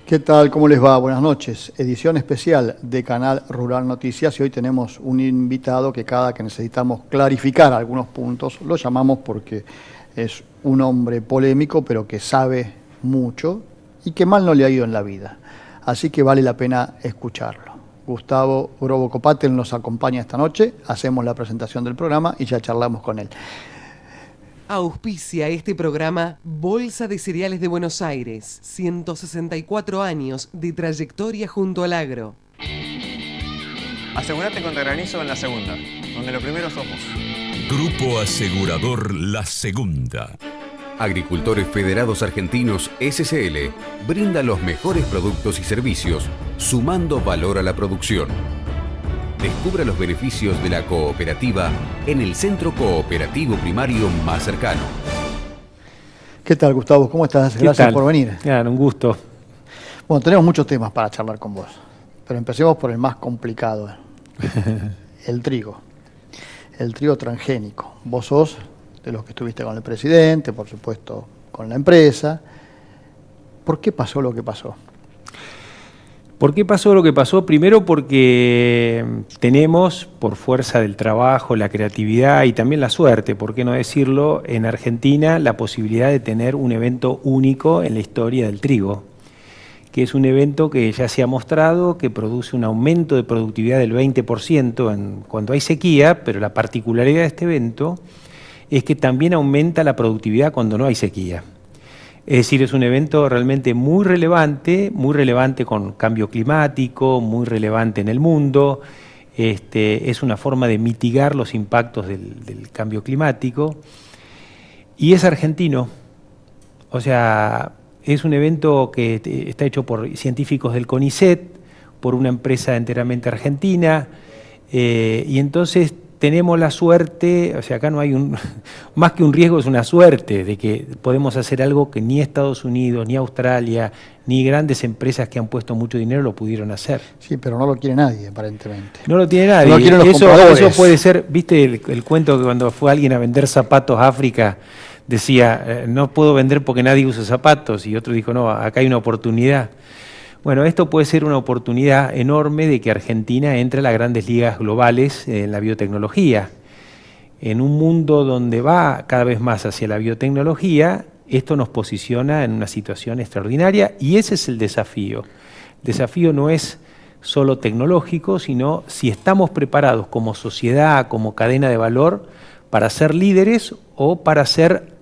¿Qué tal? ¿Cómo les va? Buenas noches. Edición especial de Canal Rural Noticias y hoy tenemos un invitado que cada que necesitamos clarificar algunos puntos lo llamamos porque es un hombre polémico pero que sabe mucho y que mal no le ha ido en la vida. Así que vale la pena escucharlo. Gustavo Grobo Copatel nos acompaña esta noche, hacemos la presentación del programa y ya charlamos con él. Auspicia este programa Bolsa de Cereales de Buenos Aires, 164 años de trayectoria junto al agro. Asegurate contra granizo en La Segunda, donde lo primero sos vos. Grupo Asegurador La Segunda. Agricultores Federados Argentinos SCL brinda los mejores productos y servicios, sumando valor a la producción. Descubra los beneficios de la cooperativa en el centro cooperativo primario más cercano. ¿Qué tal, Gustavo? ¿Cómo estás? Gracias por venir. Claro, un gusto. Bueno, tenemos muchos temas para charlar con vos, pero empecemos por el más complicado, el trigo transgénico. Vos sos de los que estuviste con el presidente, por supuesto con la empresa. ¿Por qué pasó lo que pasó? ¿Por qué pasó lo que pasó? Primero porque tenemos, por fuerza del trabajo, la creatividad y también la suerte, por qué no decirlo, en Argentina la posibilidad de tener un evento único en la historia del trigo, que es un evento que ya se ha mostrado que produce un aumento de productividad del 20% cuando hay sequía, pero la particularidad de este evento es que también aumenta la productividad cuando no hay sequía. Es decir, es un evento realmente muy relevante con cambio climático, muy relevante en el mundo. Es una forma de mitigar los impactos del cambio climático. Y es argentino. O sea, es un evento que está hecho por científicos del CONICET, por una empresa enteramente argentina. Y entonces tenemos la suerte, o sea, acá no hay más que un riesgo, es una suerte de que podemos hacer algo que ni Estados Unidos, ni Australia, ni grandes empresas que han puesto mucho dinero lo pudieron hacer. Sí, pero no lo quiere nadie, aparentemente. No lo tiene nadie. No lo quieren los compradores. Eso puede ser, viste el cuento que cuando fue alguien a vender zapatos a África, decía, no puedo vender porque nadie usa zapatos, y otro dijo, no, acá hay una oportunidad. Bueno, esto puede ser una oportunidad enorme de que Argentina entre a las grandes ligas globales en la biotecnología. En un mundo donde va cada vez más hacia la biotecnología, esto nos posiciona en una situación extraordinaria y ese es el desafío. El desafío no es solo tecnológico, sino si estamos preparados como sociedad, como cadena de valor, para ser líderes o para ser,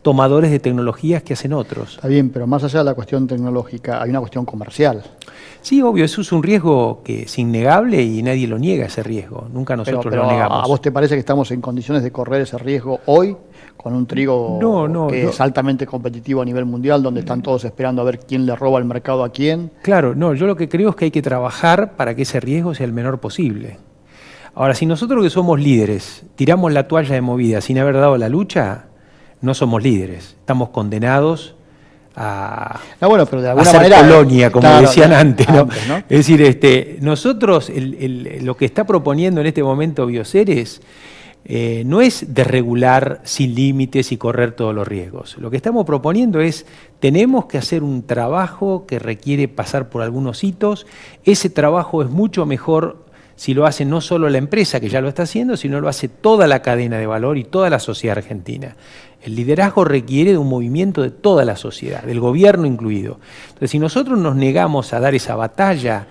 tomadores de tecnologías que hacen otros. Está bien, pero más allá de la cuestión tecnológica, hay una cuestión comercial. Sí, obvio, eso es un riesgo que es innegable y nadie lo niega, ese riesgo. Nunca nosotros pero lo negamos. ¿A vos te parece que estamos en condiciones de correr ese riesgo hoy con un trigo es altamente competitivo a nivel mundial, donde están todos esperando a ver quién le roba el mercado a quién? Claro, no, yo lo que creo es que hay que trabajar para que ese riesgo sea el menor posible. Ahora, si nosotros que somos líderes tiramos la toalla de movida sin haber dado la lucha, no somos líderes, estamos condenados a pero de alguna hacer manera, colonia, como decían antes, ¿no? ¿no? Es decir, nosotros lo que está proponiendo en este momento Bioceres no es desregular sin límites y correr todos los riesgos. Lo que estamos proponiendo es, tenemos que hacer un trabajo que requiere pasar por algunos hitos. Ese trabajo es mucho mejor si lo hace no solo la empresa, que ya lo está haciendo, sino lo hace toda la cadena de valor y toda la sociedad argentina. El liderazgo requiere de un movimiento de toda la sociedad, del gobierno incluido. Entonces, si nosotros nos negamos a dar esa batalla,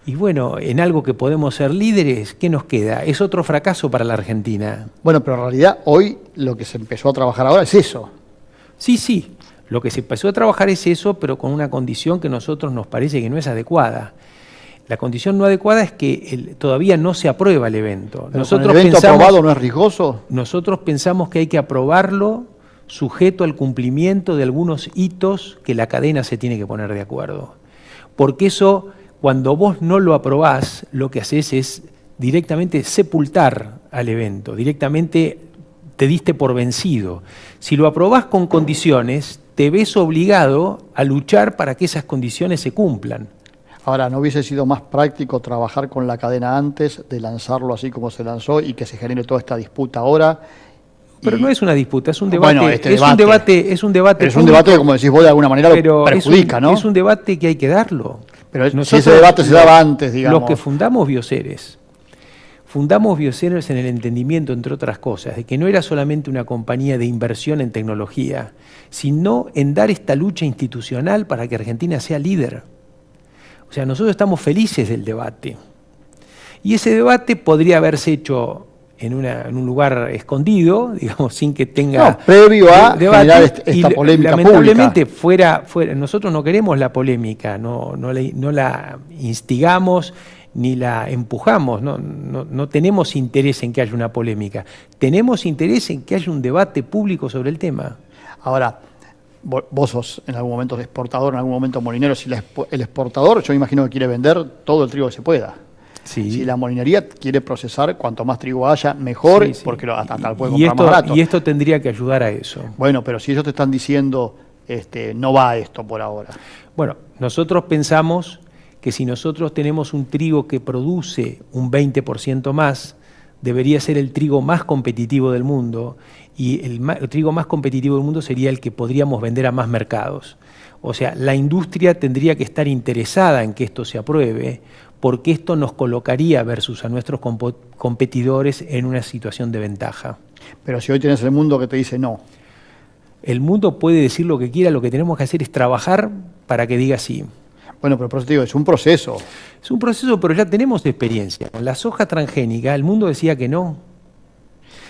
y bueno, en algo que podemos ser líderes, ¿qué nos queda? Es otro fracaso para la Argentina. Bueno, pero en realidad hoy lo que se empezó a trabajar ahora es eso. Sí, lo que se empezó a trabajar es eso, pero con una condición que a nosotros nos parece que no es adecuada. La condición no adecuada es que todavía no se aprueba el evento. ¿Pero con el evento aprobado no es riesgoso? Nosotros pensamos que hay que aprobarlo sujeto al cumplimiento de algunos hitos que la cadena se tiene que poner de acuerdo. Porque eso, cuando vos no lo aprobás, lo que haces es directamente sepultar al evento, directamente te diste por vencido. Si lo aprobás con condiciones, te ves obligado a luchar para que esas condiciones se cumplan. Ahora, ¿no hubiese sido más práctico trabajar con la cadena antes de lanzarlo así como se lanzó y que se genere toda esta disputa ahora Pero no es una disputa, es un Bueno, debate. es un debate Es un debate Pero es un público, debate que, como decís vos, de alguna manera pero lo perjudica, ¿no? es un debate que hay que darlo. Pero si Nosotros, ese debate se daba antes, digamos. Los que fundamos Bioceres en el entendimiento, entre otras cosas, de que no era solamente una compañía de inversión en tecnología, sino en dar esta lucha institucional para que Argentina sea líder. O sea, nosotros estamos felices del debate. Y ese debate podría haberse hecho en un lugar escondido, digamos, sin que tenga... No, previo a debate, generar esta y polémica lamentablemente fuera, nosotros no queremos la polémica, no la instigamos ni la empujamos, no tenemos interés en que haya una polémica, tenemos interés en que haya un debate público sobre el tema. Ahora, vos sos en algún momento exportador, en algún momento molinero. Si el exportador, yo imagino que quiere vender todo el trigo que se pueda. Sí. Si la molinería quiere procesar, cuanto más trigo haya, mejor, Sí, sí. porque hasta lo puede comprar más barato. Y esto tendría que ayudar a eso. Bueno, pero si ellos te están diciendo, no va a esto por ahora. Bueno, nosotros pensamos que si nosotros tenemos un trigo que produce un 20% más, debería ser el trigo más competitivo del mundo, y el trigo más competitivo del mundo sería el que podríamos vender a más mercados. O sea, la industria tendría que estar interesada en que esto se apruebe, porque esto nos colocaría versus a nuestros competidores en una situación de ventaja. Pero si hoy tienes el mundo que te dice no. El mundo puede decir lo que quiera, lo que tenemos que hacer es trabajar para que diga sí. Bueno, pero por eso te digo, es un proceso. Es un proceso, pero ya tenemos experiencia. Con la soja transgénica, el mundo decía que no.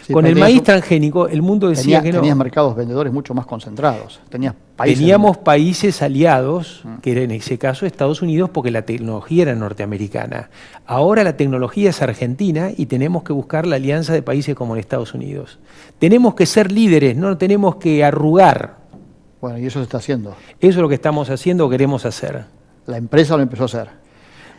Sí, con el maíz transgénico, el mundo decía que no. Tenías mercados vendedores mucho más concentrados. Teníamos países aliados, que era en ese caso Estados Unidos, porque la tecnología era norteamericana. Ahora la tecnología es argentina y tenemos que buscar la alianza de países como en Estados Unidos. Tenemos que ser líderes, no tenemos que arrugar. Bueno, y eso se está haciendo. Eso es lo que estamos haciendo o queremos hacer. La empresa lo empezó a hacer.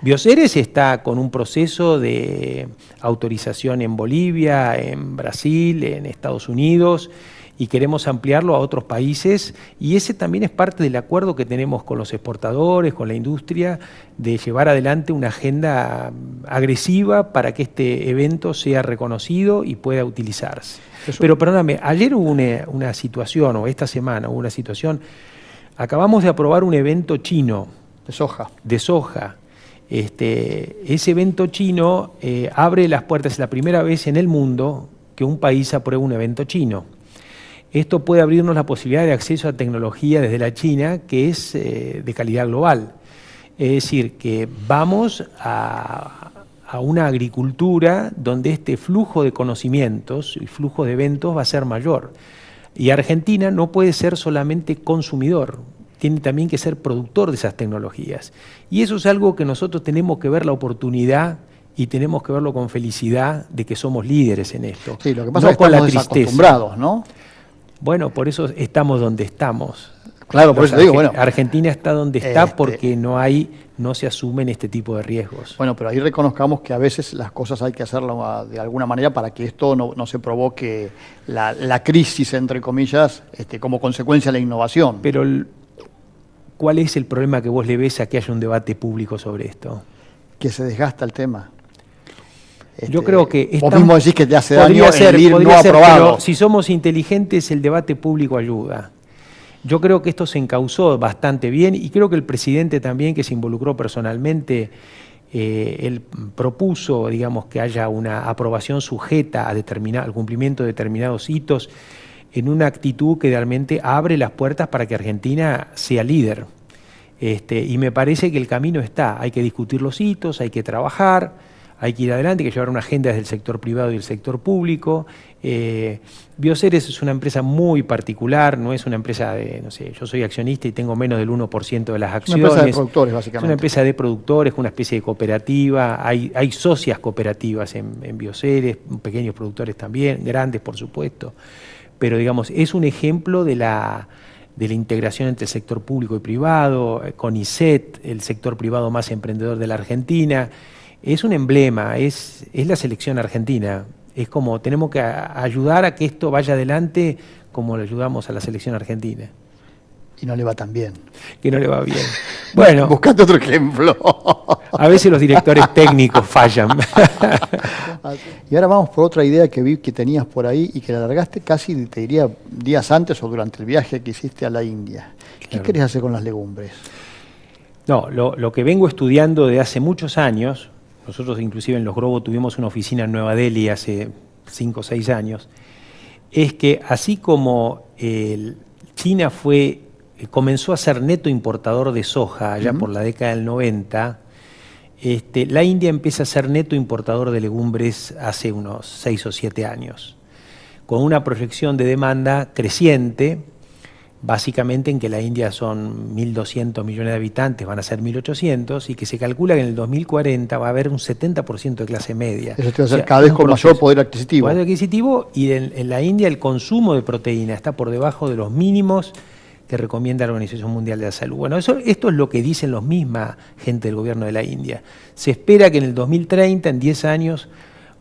Bioceres está con un proceso de autorización en Bolivia, en Brasil, en Estados Unidos, y queremos ampliarlo a otros países, y ese también es parte del acuerdo que tenemos con los exportadores, con la industria, de llevar adelante una agenda agresiva para que este evento sea reconocido y pueda utilizarse. Pero perdóname, ayer hubo una situación, o esta semana hubo una situación, acabamos de aprobar un evento chino. De soja. Ese evento chino abre las puertas, es la primera vez en el mundo que un país aprueba un evento chino. Esto puede abrirnos la posibilidad de acceso a tecnología desde la China, que es de calidad global. Es decir, que vamos a una agricultura donde este flujo de conocimientos y flujo de eventos va a ser mayor. Y Argentina no puede ser solamente consumidor, tiene también que ser productor de esas tecnologías. Y eso es algo que nosotros tenemos que ver la oportunidad y tenemos que verlo con felicidad de que somos líderes en esto. Sí, lo que pasa es que estamos desacostumbrados, ¿no? Bueno, por eso estamos donde estamos. Claro, por eso digo, bueno. Argentina está donde está porque no se asumen este tipo de riesgos. Bueno, pero ahí reconozcamos que a veces las cosas hay que hacerlas de alguna manera para que esto no se provoque la crisis, entre comillas, como consecuencia de la innovación. Pero ¿cuál es el problema que vos le ves a que haya un debate público sobre esto? Que se desgasta el tema. Yo creo que... Vos mismo decís que te hace daño el ir no aprobado. Pero si somos inteligentes, el debate público ayuda. Yo creo que esto se encauzó bastante bien y creo que el presidente también, que se involucró personalmente, él propuso, digamos, que haya una aprobación sujeta al cumplimiento de determinados hitos, en una actitud que realmente abre las puertas para que Argentina sea líder. Y me parece que el camino está. Hay que discutir los hitos, hay que trabajar, hay que ir adelante, hay que llevar una agenda desde el sector privado y el sector público. Bioceres es una empresa muy particular, no es una empresa de, no sé, yo soy accionista y tengo menos del 1% de las acciones. Una empresa de productores, básicamente. Es una empresa de productores, una especie de cooperativa, hay socias cooperativas en Bioceres, pequeños productores también, grandes por supuesto. Pero digamos, es un ejemplo de la integración entre el sector público y privado, con ISET, el sector privado más emprendedor de la Argentina. Es un emblema, es la selección argentina. Es como tenemos que ayudar a que esto vaya adelante como le ayudamos a la selección argentina. Y no le va tan bien. Que no le va bien. Bueno, Buscate otro ejemplo. a veces los directores técnicos fallan. Y ahora vamos por otra idea que vi que tenías por ahí y que la largaste casi, te diría, días antes o durante el viaje que hiciste a la India. ¿Qué Claro. querés hacer con las legumbres? No, lo que vengo estudiando de hace muchos años, nosotros inclusive en Los Grobos tuvimos una oficina en Nueva Delhi hace 5 o 6 años, es que así como China comenzó a ser neto importador de soja allá por la década del 90, la India empieza a ser neto importador de legumbres hace unos 6 o 7 años, con una proyección de demanda creciente, básicamente en que la India son 1.200 millones de habitantes, van a ser 1.800, y que se calcula que en el 2040 va a haber un 70% de clase media. Eso te va a hacer cada vez con mayor poder adquisitivo. Poder adquisitivo, y en la India el consumo de proteína está por debajo de los mínimos que recomienda la Organización Mundial de la Salud. Bueno, esto es lo que dicen los misma gente del gobierno de la India. Se espera que en el 2030, en 10 años,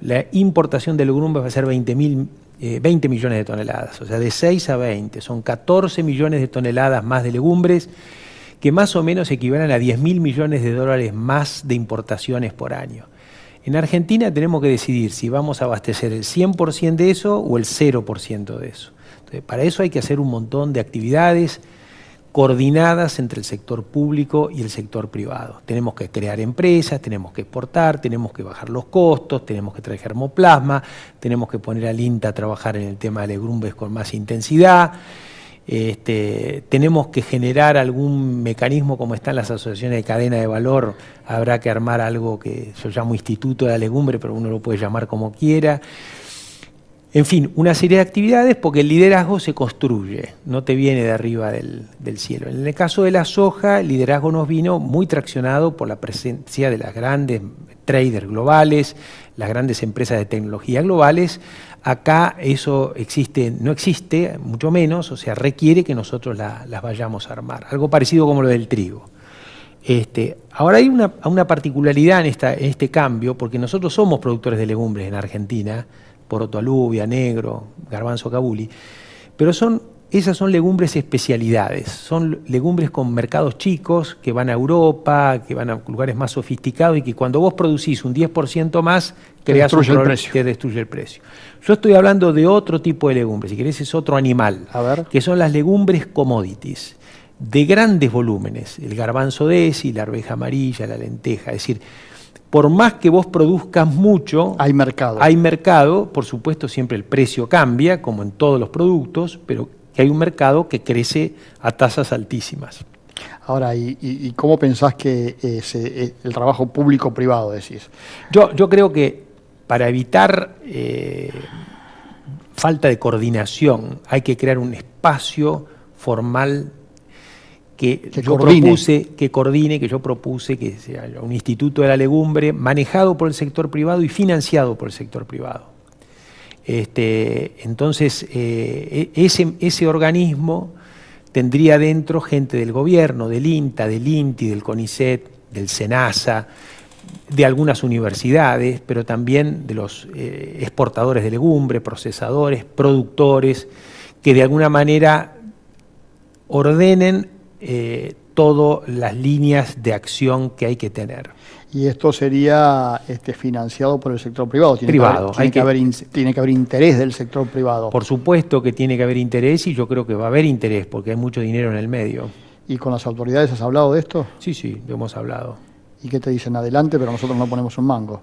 la importación de legumbres va a ser 20 millones de toneladas, o sea, de 6 a 20. Son 14 millones de toneladas más de legumbres, que más o menos equivalen a 10.000 millones de dólares más de importaciones por año. En Argentina tenemos que decidir si vamos a abastecer el 100% de eso o el 0% de eso. Entonces, para eso hay que hacer un montón de actividades coordinadas entre el sector público y el sector privado. Tenemos que crear empresas, tenemos que exportar, tenemos que bajar los costos, tenemos que traer germoplasma, tenemos que poner al INTA a trabajar en el tema de legumbres con más intensidad, tenemos que generar algún mecanismo como están las asociaciones de cadena de valor, habrá que armar algo que yo llamo Instituto de la Legumbre, pero uno lo puede llamar como quiera. En fin, una serie de actividades porque el liderazgo se construye, no te viene de arriba del cielo. En el caso de la soja, el liderazgo nos vino muy traccionado por la presencia de las grandes traders globales, las grandes empresas de tecnología globales. Acá eso no existe, mucho menos, o sea, requiere que nosotros las vayamos a armar. Algo parecido como lo del trigo. Ahora hay una particularidad en este cambio, porque nosotros somos productores de legumbres en Argentina, poroto alubia, negro, garbanzo cabuli, pero esas son legumbres especialidades, son legumbres con mercados chicos que van a Europa, que van a lugares más sofisticados y que cuando vos producís un 10% más, creás un problema que destruye el precio. Yo estoy hablando de otro tipo de legumbres, si querés es otro animal, que son las legumbres commodities, de grandes volúmenes, el garbanzo desi, la arveja amarilla, la lenteja, es decir, por más que vos produzcas mucho, hay mercado, por supuesto siempre el precio cambia, como en todos los productos, pero que hay un mercado que crece a tasas altísimas. Ahora, ¿y cómo pensás que el trabajo público-privado, decís? Yo creo que para evitar falta de coordinación hay que crear un espacio formal que yo propuse que sea un instituto de la legumbre manejado por el sector privado y financiado por el sector privado. Entonces, ese organismo tendría dentro gente del gobierno, del INTA, del INTI, del CONICET, del SENASA, de algunas universidades, pero también de los exportadores de legumbre, procesadores, productores, que de alguna manera ordenen todas las líneas de acción que hay que tener. Y esto sería financiado por el sector privado. Tiene que haber interés del sector privado. Por supuesto que tiene que haber interés y yo creo que va a haber interés porque hay mucho dinero en el medio. ¿Y con las autoridades has hablado de esto? Sí, lo hemos hablado. ¿Y qué te dicen? Adelante, pero nosotros no ponemos un mango.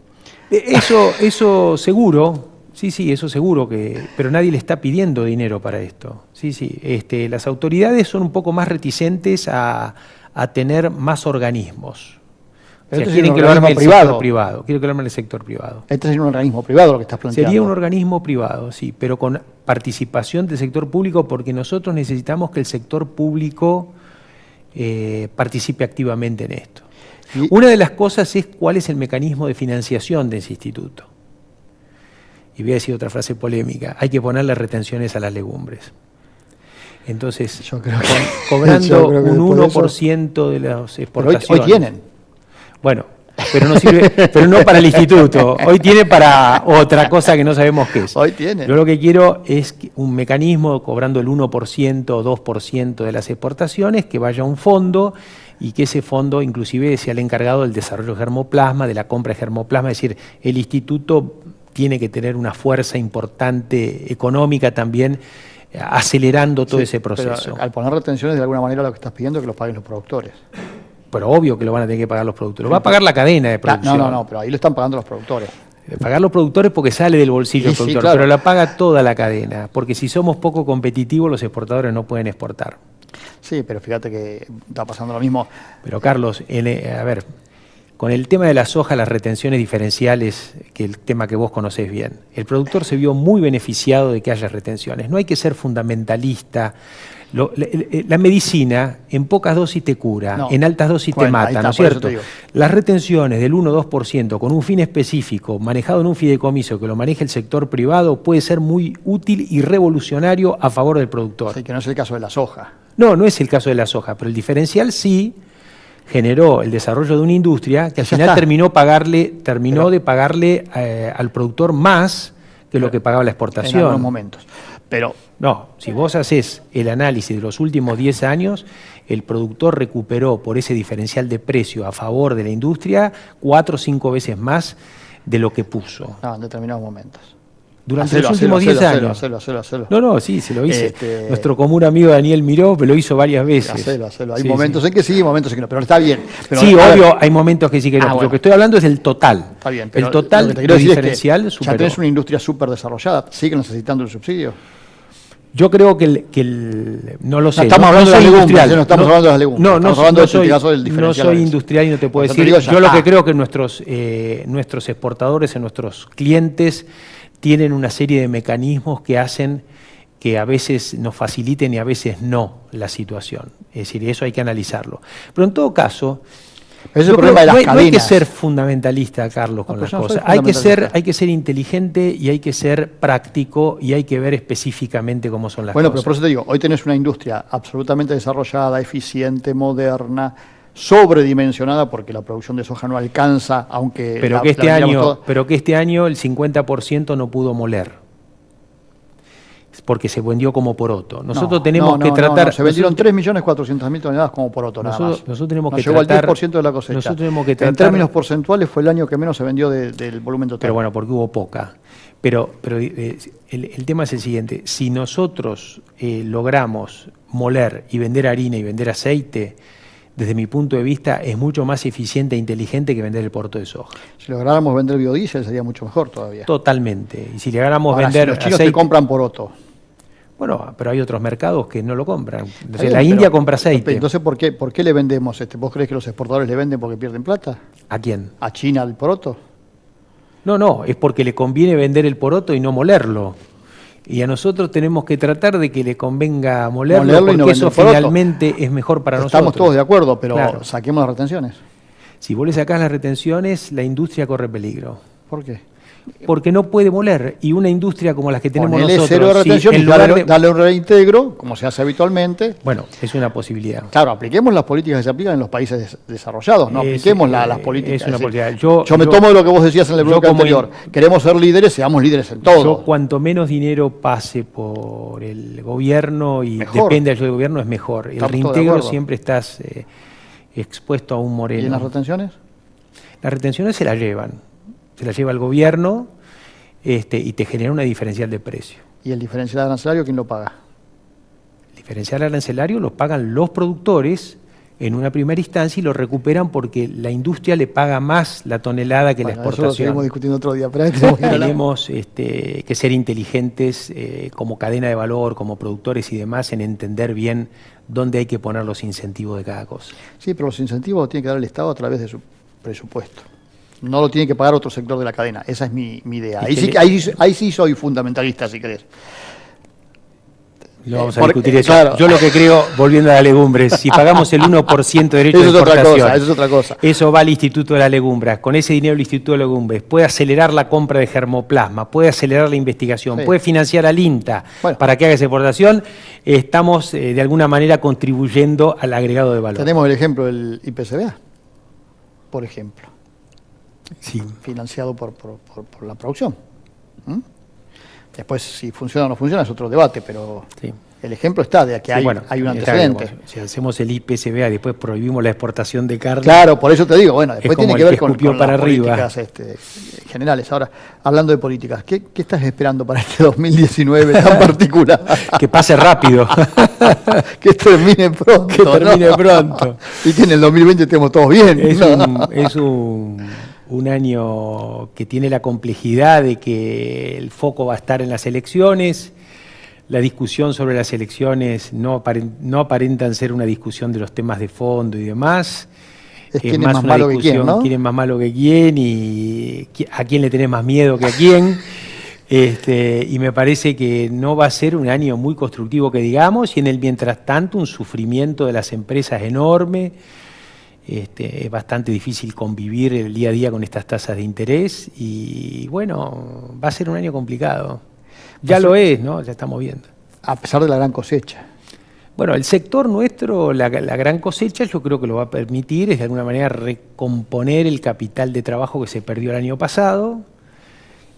Eso seguro. Sí, eso seguro pero nadie le está pidiendo dinero para esto. Sí, las autoridades son un poco más reticentes a tener más organismos. O sea, quieren que lo arme el sector privado. Quieren que lo arme el sector privado. Este sería un organismo privado lo que estás planteando. Sería un organismo privado, sí, pero con participación del sector público porque nosotros necesitamos que el sector público participe activamente en esto. Una de las cosas es cuál es el mecanismo de financiación de ese instituto. Y voy a decir otra frase polémica, hay que ponerle retenciones a las legumbres. Entonces, cobrando un 1% de las exportaciones. Pero hoy tienen. Bueno, pero no sirve, pero no para el instituto. Hoy tiene para otra cosa que no sabemos qué es. Hoy tiene. Yo lo que quiero es un mecanismo cobrando el 1% o 2% de las exportaciones, que vaya a un fondo y que ese fondo inclusive sea el encargado del desarrollo de germoplasma, de la compra de germoplasma. Es decir, el instituto tiene que tener una fuerza importante económica también, acelerando todo ese proceso. Pero al poner retenciones, de alguna manera lo que estás pidiendo es que los paguen los productores. Pero obvio que lo van a tener que pagar los productores. Lo va a pagar la cadena de producción. No, pero ahí lo están pagando los productores. Pagar los productores porque sale del bolsillo del productor, claro. pero la paga toda la cadena, porque si somos poco competitivos los exportadores no pueden exportar. Sí, pero fíjate que está pasando lo mismo. Pero Carlos, a ver, con el tema de la soja, las retenciones diferenciales, que el tema que vos conocés bien, el productor se vio muy beneficiado de que haya retenciones. No hay que ser fundamentalista. La medicina en pocas dosis te cura, en altas dosis te mata, ¿no es cierto? Las retenciones del 1-2% con un fin específico, manejado en un fideicomiso que lo maneje el sector privado, puede ser muy útil y revolucionario a favor del productor. Sí, que no es el caso de la soja. No es el caso de la soja, pero el diferencial sí generó el desarrollo de una industria que al final terminó de pagarle al productor más que lo que pagaba la exportación. En algunos momentos. Pero no, si vos haces el análisis de los últimos 10 años, el productor recuperó por ese diferencial de precio a favor de la industria 4 o 5 veces más de lo que puso. No, en determinados momentos. Durante los últimos 10 años. Hacelo. No, sí, se lo hice. Nuestro común amigo Daniel Miró me lo hizo varias veces. Hacelo. Hay momentos en que sí, momentos en que no, pero está bien. Pero, sí, obvio, hay momentos que sí que no. Lo que estoy hablando es del total. Está bien, pero el total de diferencial es que ya tenés una industria súper desarrollada, ¿sigue necesitando el subsidio? Yo creo que no lo sé. No estamos hablando de las legumbres, no estamos hablando de las legumbres. Estamos hablando del diferencial. No soy industrial y no te puedo decir. Yo lo que creo es que nuestros exportadores, nuestros clientes, tienen una serie de mecanismos que hacen que a veces nos faciliten y a veces no la situación. Es decir, eso hay que analizarlo. Pero en todo caso, no hay que ser fundamentalista, Carlos, con las cosas. Hay que ser inteligente y hay que ser práctico y hay que ver específicamente cómo son las cosas. Bueno, pero por eso te digo, hoy tenés una industria absolutamente desarrollada, eficiente, moderna, sobredimensionada porque la producción de soja no alcanza, aunque pero que este año el 50% no pudo moler porque se vendió como poroto. Nosotros tenemos que tratar... se vendieron 3.400.000 toneladas como poroto nada más. Nosotros tenemos que llegó tratar... al 10% de la cosecha. Nosotros tenemos que tratar, en términos porcentuales fue el año que menos se vendió del volumen total. Pero bueno, porque hubo poca. Pero el tema es el siguiente. Si nosotros logramos moler y vender harina y vender aceite, desde mi punto de vista, es mucho más eficiente e inteligente que vender el poroto de soja. Si lográramos vender biodiesel sería mucho mejor todavía. Totalmente. Y si lográramos vender los chinos aceite, te compran poroto. Bueno, pero hay otros mercados que no lo compran. Entonces, la India compra aceite. Entonces, ¿por qué le vendemos? ¿Vos crees que los exportadores le venden porque pierden plata? ¿A quién? ¿A China el poroto? No, es porque le conviene vender el poroto y no molerlo. Y a nosotros tenemos que tratar de que le convenga molerlo porque no eso finalmente es mejor para nosotros. Estamos todos de acuerdo, pero saquemos las retenciones. Si vos le sacás las retenciones, la industria corre peligro. ¿Por qué? Porque no puede moler. Y una industria como las que tenemos nosotros... cero de retención y dale un reintegro, como se hace habitualmente. Bueno, es una posibilidad. Claro, apliquemos las políticas que se aplican en los países desarrollados, no apliquemos las políticas. Es una política. Yo me tomo de lo que vos decías en el bloque anterior. Queremos ser líderes, seamos líderes en todo. Cuanto menos dinero pase por el gobierno y depende del gobierno, es mejor. El reintegro siempre estás expuesto a un moreno. ¿Y en las retenciones? Las retenciones se las lleva el gobierno y te genera una diferencial de precio. ¿Y el diferencial arancelario quién lo paga? El diferencial arancelario lo pagan los productores en una primera instancia y lo recuperan porque la industria le paga más la tonelada que la exportación. Eso lo seguimos discutiendo otro día. Pero tenemos que ser inteligentes como cadena de valor, como productores y demás, en entender bien dónde hay que poner los incentivos de cada cosa. Sí, pero los incentivos los tiene que dar el Estado a través de su presupuesto. No lo tiene que pagar otro sector de la cadena. Esa es mi idea. Ahí sí soy fundamentalista, si querés. Lo vamos a discutir eso. Claro. Yo lo que creo, volviendo a la legumbre, si pagamos el 1% de derecho de exportación, eso es otra cosa. Eso va al Instituto de la Legumbre. Con ese dinero el Instituto de la Legumbre puede acelerar la compra de germoplasma, puede acelerar la investigación, puede financiar al INTA para que haga esa exportación. Estamos, de alguna manera, contribuyendo al agregado de valor. Tenemos el ejemplo del IPCBA, por ejemplo. Sí. financiado por la producción. ¿Mm? Después, si funciona o no funciona, es otro debate, pero Sí. el ejemplo está de que Sí, hay un está bien, antecedente. si hacemos el IPCBA y después prohibimos la exportación de carne. Claro, por eso te digo, bueno, después como tiene que el ver que con escupió para las arriba. políticas generales. Ahora, hablando de políticas, ¿qué estás esperando para este 2019 tan particular? Que pase rápido. Que termine pronto. Que termine ¿no? pronto. Y que en el 2020 estemos todos bien. Es un año que tiene la complejidad de que el foco va a estar en las elecciones. La discusión sobre las elecciones no aparentan ser una discusión de los temas de fondo y demás. Es quién es más malo que quién, ¿no? Quién es más malo que quién y a quién le tenés más miedo que a quién. Y me parece que no va a ser un año muy constructivo que digamos, y en el mientras tanto un sufrimiento de las empresas enorme. Es bastante difícil convivir el día a día con estas tasas de interés y bueno, va a ser un año complicado. Ya lo es, ¿no? Ya estamos viendo. A pesar de la gran cosecha. Bueno, el sector nuestro, la gran cosecha, yo creo que lo va a permitir, es de alguna manera recomponer el capital de trabajo que se perdió el año pasado.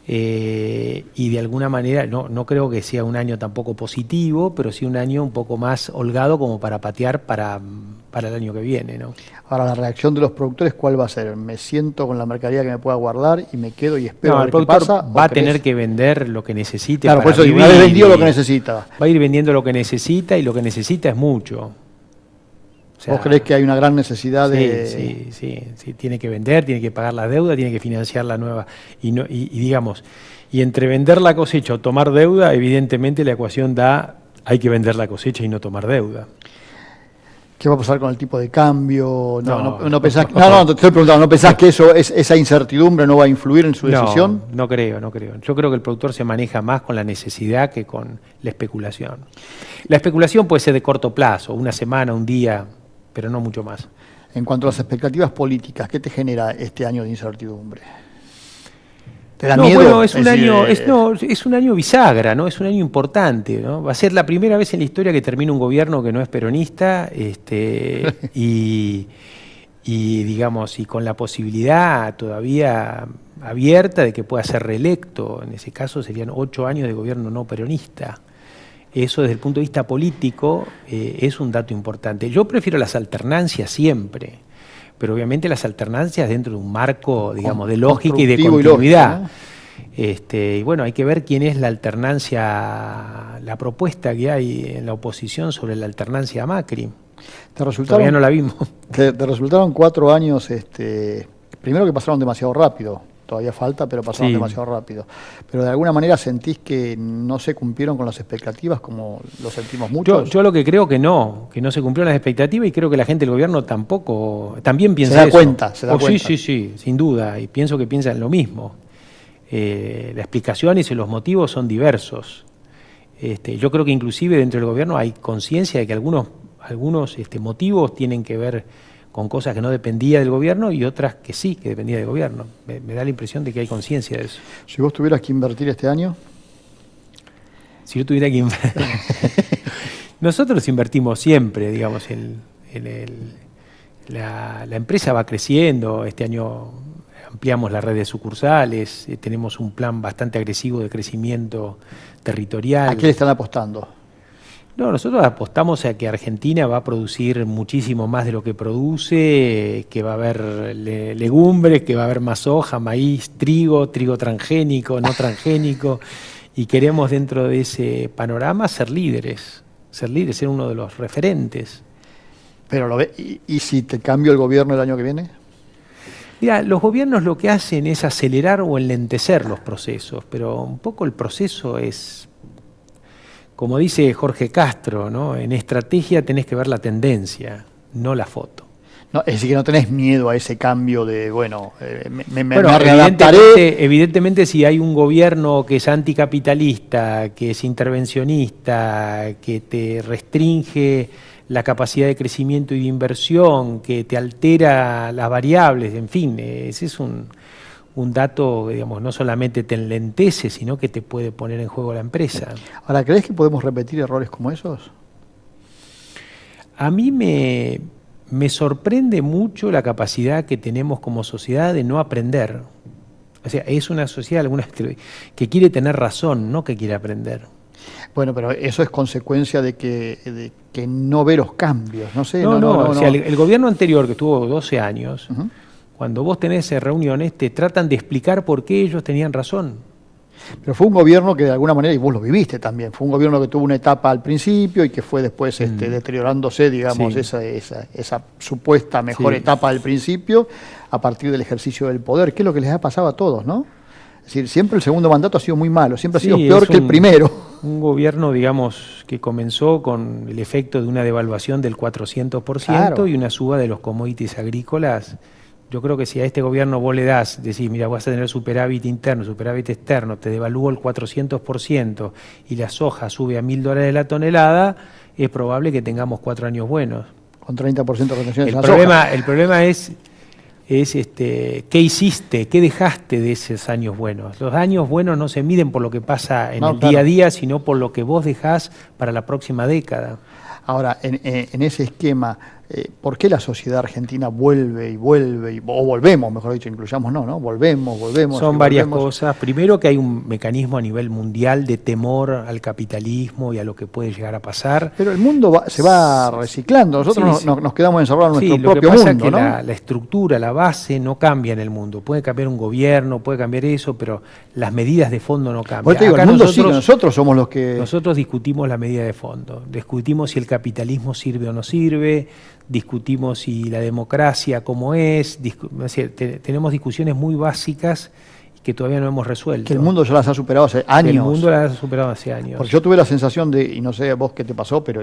Y de alguna manera, no creo que sea un año tampoco positivo, pero sí un año un poco más holgado como para patear para el año que viene, ¿no? Ahora, la reacción de los productores, ¿cuál va a ser? ¿Me siento con la mercadería que me pueda guardar y me quedo y espero No, a el ver qué productor pasa? va a tener que vender lo que necesite. Claro, por para eso digo, vivir, una vez vendido lo que necesita. Va a ir vendiendo lo que necesita y lo que necesita es mucho. O sea, ¿Vos creés que hay una gran necesidad de...? Sí, tiene que vender, tiene que pagar la deuda, tiene que financiar la nueva. Y digamos, y entre vender la cosecha o tomar deuda, evidentemente la ecuación hay que vender la cosecha y no tomar deuda. ¿Qué va a pasar con el tipo de cambio? No, pensás, te estoy preguntando, ¿no pensás que esa incertidumbre no va a influir en su decisión? No creo. Yo creo que el productor se maneja más con la necesidad que con la especulación. La especulación puede ser de corto plazo, una semana, un día, pero no mucho más. En cuanto a las expectativas políticas, ¿qué te genera este año de incertidumbre? ¿Te da miedo? Bueno, es un año bisagra, ¿no? Es un año importante, ¿no? Va a ser la primera vez en la historia que termina un gobierno que no es peronista, y digamos, y con la posibilidad todavía abierta de que pueda ser reelecto. En ese caso serían 8 años de gobierno no peronista. Eso desde el punto de vista político es un dato importante. Yo prefiero las alternancias siempre, pero obviamente las alternancias dentro de un marco, digamos, de lógica y de continuidad. ¿No? Y bueno, hay que ver quién es la alternancia, la propuesta que hay en la oposición sobre la alternancia a Macri. Todavía no la vimos. Te resultaron 4 años, primero que pasaron demasiado rápido. Todavía falta, pero pasaron demasiado rápido. Pero de alguna manera sentís que no se cumplieron con las expectativas como lo sentimos muchos. Yo lo que creo que no se cumplieron las expectativas y creo que la gente del gobierno también piensa se da eso. cuenta. Sí, sin duda. Y pienso que piensan lo mismo. Las explicaciones y los motivos son diversos. Yo creo que inclusive dentro del gobierno hay conciencia de que algunos motivos tienen que ver con cosas que no dependía del gobierno y otras que sí, que dependía del gobierno. Me da la impresión de que hay conciencia de eso. Si vos tuvieras que invertir este año... Si yo tuviera que invertir... Nosotros invertimos siempre, digamos, la empresa va creciendo. Este año ampliamos la red de sucursales, tenemos un plan bastante agresivo de crecimiento territorial. ¿A qué le están apostando? No, nosotros apostamos a que Argentina va a producir muchísimo más de lo que produce, que va a haber legumbres, que va a haber más soja, maíz, trigo transgénico, no transgénico, y queremos dentro de ese panorama ser líderes, ser uno de los referentes. Pero ¿y si te cambio el gobierno el año que viene? Mira, los gobiernos lo que hacen es acelerar o enlentecer los procesos, pero un poco el proceso es... Como dice Jorge Castro, ¿no? En estrategia tenés que ver la tendencia, no la foto. No, es decir, que no tenés miedo a ese cambio de, me readaptaré. Evidentemente, si hay un gobierno que es anticapitalista, que es intervencionista, que te restringe la capacidad de crecimiento y de inversión, que te altera las variables, en fin, ese es un dato, digamos, no solamente te enlentece, sino que te puede poner en juego la empresa. Ahora, ¿crees que podemos repetir errores como esos? A mí me me sorprende mucho la capacidad que tenemos como sociedad de no aprender. O sea, es una sociedad que quiere tener razón, no que quiere aprender. Bueno, pero eso es consecuencia de que no ve los cambios, no sé. No. O sea, el gobierno anterior, que estuvo 12 años, cuando vos tenés reuniones, te tratan de explicar por qué ellos tenían razón. Pero fue un gobierno que de alguna manera, y vos lo viviste también, fue un gobierno que tuvo una etapa al principio y que fue después deteriorándose, digamos, Sí. esa supuesta mejor Sí. etapa al principio a partir del ejercicio del poder, que es lo que les ha pasado a todos, ¿no? Es decir, siempre el segundo mandato ha sido muy malo, siempre ha sido Sí, peor es que el primero. Un gobierno, digamos, que comenzó con el efecto de una devaluación del 400% Claro. y una suba de los commodities agrícolas. Yo creo que si a este gobierno vos le das, decís, mira, vas a tener superávit interno, superávit externo, te devalúo el 400% y la soja sube a $1.000 la tonelada, es probable que tengamos 4 años buenos. Con 30% de retención de El la problema, soja. el problema es qué hiciste, qué dejaste de esos años buenos. Los años buenos no se miden por lo que pasa en No, el claro. día a día, sino por lo que vos dejás para la próxima década. Ahora, en ese esquema, ¿por qué la sociedad argentina vuelve, o volvemos, mejor dicho, incluyamos no, volvemos. Son y varias volvemos? cosas. Primero, que hay un mecanismo a nivel mundial de temor al capitalismo y a lo que puede llegar a pasar. Pero el mundo se va reciclando, nosotros Sí, nos quedamos encerrados en Sí, nuestro lo que propio pasa mundo, es que ¿no? la estructura, la base no cambia en el mundo. Puede cambiar un gobierno, puede cambiar eso, pero las medidas de fondo no cambian. Por eso te digo, Acá el mundo sigue, nosotros somos los que... Nosotros discutimos la medida de fondo, discutimos si el capitalismo sirve o no sirve, discutimos si la democracia cómo es, tenemos discusiones muy básicas que todavía no hemos resuelto. que el mundo ya las ha superado hace años. El mundo las ha superado hace años. Porque yo tuve la sensación de, y no sé vos qué te pasó, pero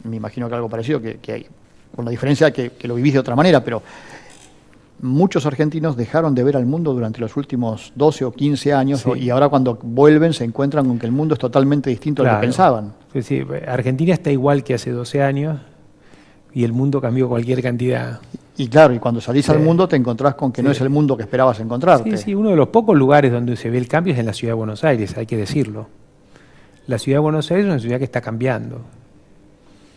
me imagino que algo parecido, que hay, con la diferencia que lo vivís de otra manera, pero muchos argentinos dejaron de ver al mundo durante los últimos 12 o 15 años, Sí. y ahora cuando vuelven se encuentran con que el mundo es totalmente distinto a lo Claro. que pensaban. Es decir, Argentina está igual que hace 12 años y el mundo cambió cualquier cantidad. Y claro, y cuando salís Sí. al mundo te encontrás con que no Sí. es el mundo que esperabas encontrarte. Sí, uno de los pocos lugares donde se ve el cambio es en la ciudad de Buenos Aires, hay que decirlo. La ciudad de Buenos Aires es una ciudad que está cambiando.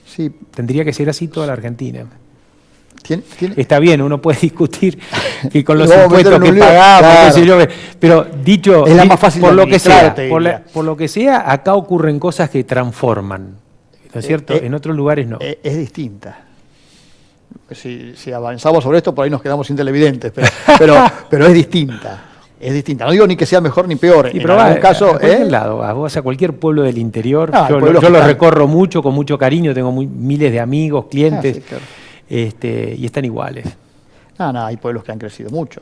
Sí, Tendría que ser así toda la Argentina. tiene- Está bien, uno puede discutir que con los Lo vamos a meter impuestos en que un lío. pagamos, Claro. qué sé yo, pero dicho Es la más fácil por de lo que administrar, sea, te por diría. lo que sea, acá ocurren cosas que transforman, ¿no es cierto? En otros lugares no. Es distinta. Si avanzamos sobre esto, por ahí nos quedamos sin televidentes, pero es distinta. Es distinta. No digo ni que sea mejor ni peor. Y En probá, algún caso, a cualquier lado, vos vas a cualquier pueblo del interior, Ah, yo pueblos lo que están- recorro mucho, con mucho cariño, tengo miles de amigos, clientes, sí, claro. y están iguales. No, hay pueblos que han crecido mucho.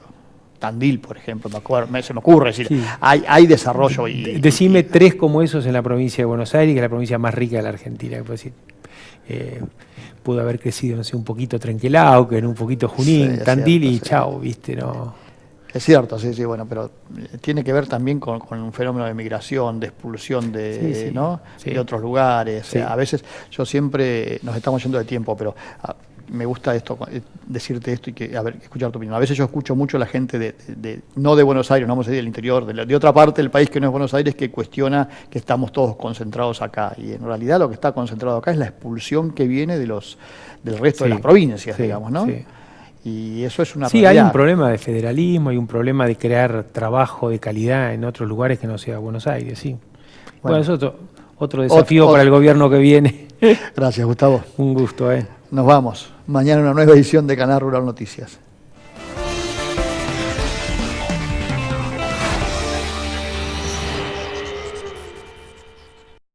Tandil, por ejemplo, se me ocurre decir, Sí. hay desarrollo. Decime 3 como esos en la provincia de Buenos Aires, que es la provincia más rica de la Argentina. Que puedo decir. Pudo haber crecido, no sé, un poquito Trenquelauquen, un poquito Junín, Sí, es Tandil cierto, y sí. chao, ¿viste? No. Es cierto, sí, bueno, pero tiene que ver también con un fenómeno de migración, de expulsión Sí, sí, ¿no? sí. de otros lugares. Sí. A veces yo siempre, nos estamos yendo de tiempo, pero me gusta esto, decirte esto y escuchar tu opinión. A veces yo escucho mucho a la gente no de Buenos Aires, no vamos a decir del interior, de otra parte del país que no es Buenos Aires, que cuestiona que estamos todos concentrados acá. Y en realidad lo que está concentrado acá es la expulsión que viene del resto de Sí, las provincias, sí, digamos, ¿no? sí. Y eso es una Sí, realidad. hay un problema de federalismo, hay un problema de crear trabajo de calidad en otros lugares que no sea Buenos Aires, sí. Bueno, es otro desafío para el gobierno que viene. Gracias, Gustavo. Un gusto, ¿eh? Nos vamos. Mañana una nueva edición de Canal Rural Noticias.